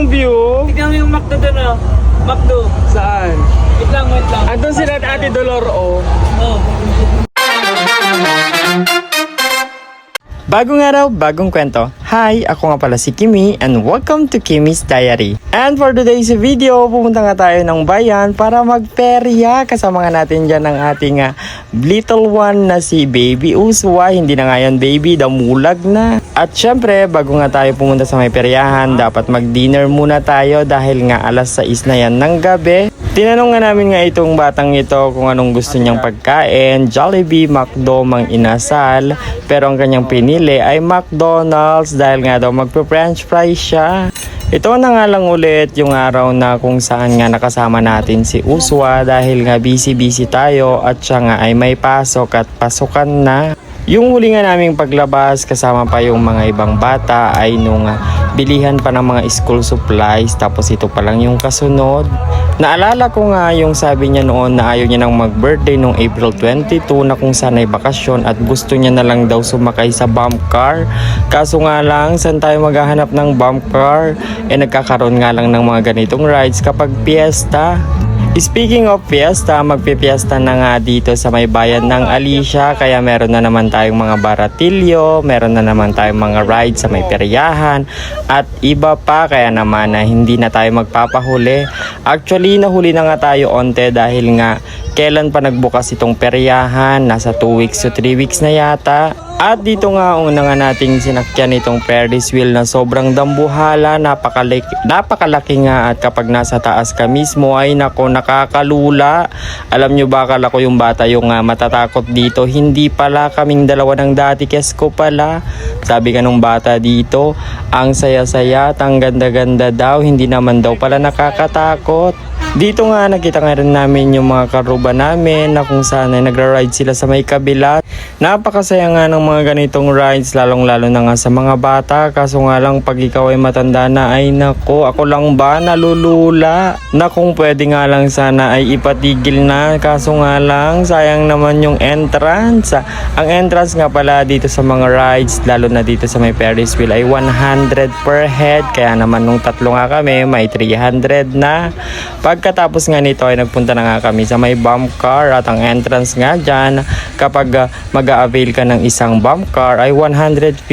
yung view. Tignan mo yung McDo doon, oh. McDo. Saan? Wait lang. Andun sila at Ate Dolor, oh. Oh. Bagong araw, bagong kwento. Hi, ako nga pala si Kimi and welcome to Kimi's Diary. And for today's video, pumunta nga tayo ng bayan para magperya. Kasama nga natin dyan ang ating little one na si Baby Uswa. Hindi na nga yan baby, damulag na. At syempre, bago nga tayo pumunta sa may peryahan, dapat mag-dinner muna tayo dahil nga alas 6 na yan ng gabi. Tinanong nga namin nga itong batang ito kung anong gusto niyang pagkain, Jollibee, McDo, Mang Inasal. Pero ang kanyang pinili ay McDonald's dahil nga daw magpe-french fries siya. Ito na nga lang ulit yung araw na kung saan nga nakasama natin si Uswa dahil nga busy tayo at siya nga ay may pasok at pasukan na. Yung huli nga naming paglabas kasama pa yung mga ibang bata ay nung bilihan pa ng mga school supplies tapos ito pa lang yung kasunod. Naalala ko nga yung sabi niya noon na ayaw niya nang mag-birthday nung April 22 na kung saan ay bakasyon at gusto niya na lang daw sumakay sa bump car. Kaso nga lang, saan tayo maghahanap ng bump car? Nagkakaroon nga lang ng mga ganitong rides kapag piyesta. Speaking of fiesta, magpipiesta na nga dito sa may bayan ng Alicia kaya meron na naman tayong mga baratilyo, meron na naman tayong mga rides sa may peryahan at iba pa kaya naman na hindi na tayo magpapahuli. Actually, nahuli na nga tayo onte dahil nga kailan pa nagbukas itong peryahan, nasa 2 weeks to 3 weeks na yata. At dito nga una nga nating sinakyan itong Ferris wheel na sobrang dambuhala, napakalaki nga at kapag nasa taas ka mismo ay nako nakakalula. Alam nyo ba, akala ko yung bata yung matatakot dito, hindi pala, kaming dalawa ng dati kes ko pala. Sabi ka nung bata dito, ang saya-saya at ang ganda-ganda daw, hindi naman daw pala nakakatakot. Dito nga nakita nga rin namin yung mga karuba namin na kung saan ay nagra-ride sila sa may kabila. Napakasaya nga ng mga ganitong rides lalong-lalo na nga sa mga bata. Kaso nga lang pag ikaw ay matanda na ay nako, ako lang ba nalulula? Na kung pwede nga lang sana ay ipatigil na. Kaso nga lang sayang naman yung entrance. Ang entrance nga pala dito sa mga rides lalo na dito sa may Ferris wheel ay 100 per head. Kaya naman nung tatlo nga kami may 300 na. Pagkatapos nga nito ay nagpunta na nga kami sa may bump car at ang entrance nga dyan kapag mag-a-avail ka ng isang bump car ay 150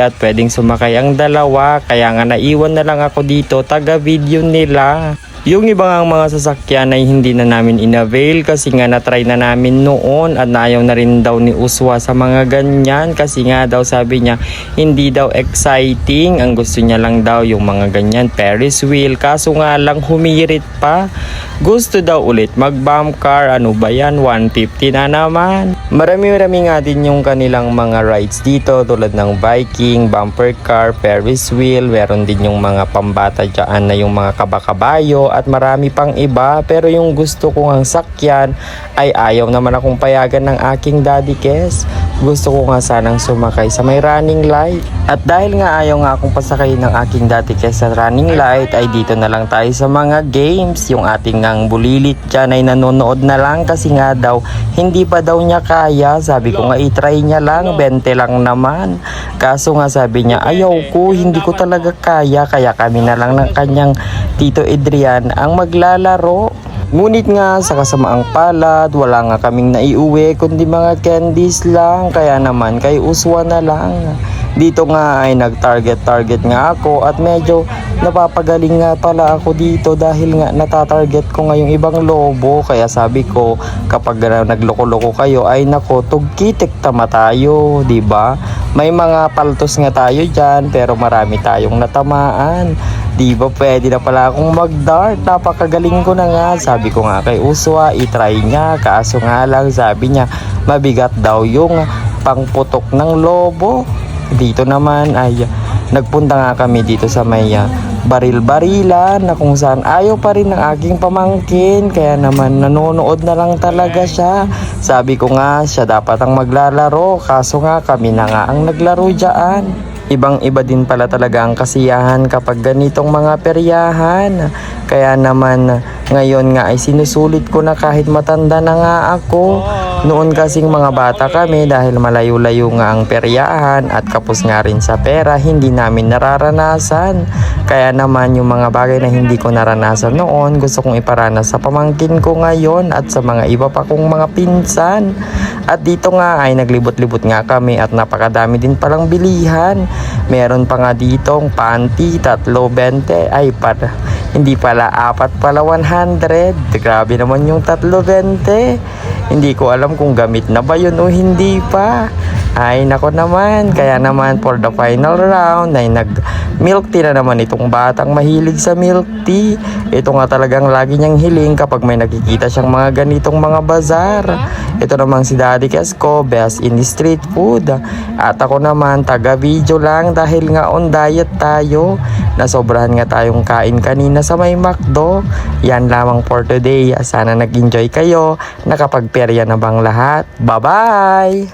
at pwedeng sumakay ang dalawa. Kaya nga naiwan na lang ako dito, taga-video nila. Yung ibang mga sasakyan ay hindi na namin inavail kasi nga na-try na namin noon at ayaw na rin daw ni Uswa sa mga ganyan kasi nga daw sabi niya hindi daw exciting, ang gusto niya lang daw yung mga ganyan Ferris wheel. Kaso nga lang humirit pa, gusto daw ulit mag-bump car. Ano ba yan, 150 na naman. Marami nga din yung kanilang mga rides dito tulad ng biking, bumper car, Ferris wheel, meron din yung mga pambata dyan na yung mga kabakabayo at marami pang iba. Pero yung gusto kong ang sakyan ay ayaw naman akong payagan ng aking daddy Kes. Gusto ko nga sanang sumakay sa may running light. At dahil nga ayaw nga akong pasakay ng aking daddy Kes sa running light ay dito na lang tayo sa mga games. Yung ating ngang bulilit dyan ay nanonood na lang kasi nga daw hindi pa daw niya kaya. Sabi ko nga itry niya lang, 20 lang naman. Kaso nga sabi niya ayaw ko, hindi ko talaga kaya. Kaya kami na lang ng kanyang Tito Adrian ang maglalaro. Ngunit nga sa kasamaang palad, wala nga kaming naiuwi kundi mga candies lang. Kaya naman kay Uswa na lang. Dito nga ay nag-target nga ako at medyo napapagaling nga pala ako dito dahil nga natatarget ko nga yung ibang lobo. Kaya sabi ko kapag nagloko-loko kayo ay nako, tugkitik tama tayo, diba? May mga paltos nga tayo dyan pero marami tayong natamaan. Di ba pwede na pala akong mag-dart, napakagaling ko na nga. Sabi ko nga kay Uswa itry niya, kaso nga lang sabi niya mabigat daw yung pangputok ng lobo. Dito naman ay nagpunta nga kami dito sa may baril-barilan na kung saan ayaw pa rin ng aking pamangkin. Kaya naman nanonood na lang talaga siya. Sabi ko nga siya dapat ang maglalaro, kaso nga kami na nga ang naglaro dyan. Ibang-iba din pala talaga ang kasiyahan kapag ganitong mga peryahan. Kaya naman ngayon nga ay sinusulit ko na kahit matanda na nga ako. Noon kasing mga bata kami dahil malayo-layo nga ang peryahan at kapos nga rin sa pera, hindi namin nararanasan. Kaya naman yung mga bagay na hindi ko naranasan noon, gusto kong iparanas sa pamangkin ko ngayon at sa mga iba pa kong mga pinsan. At dito nga ay naglibot-libot nga kami at napakadami din palang bilihan. Meron pa nga ditong panty, 3.20, hindi pala, 4 pala 100. Grabe naman yung 3.20. Hindi ko alam kung gamit na ba yun o hindi pa. Ay nako naman, kaya naman for the final round ay nag milk tea na naman itong batang mahilig sa milk tea. Ito nga talagang lagi niyang hiling kapag may nakikita siyang mga ganitong mga bazar. Ito namang si Daddy Kesko, best in street food. At ako naman, taga video lang dahil nga on diet tayo. Nasobrahan nga tayong kain kanina sa may McDo. Yan lamang for today. Sana nag-enjoy kayo. Nakapagperya na bang lahat? Bye-bye!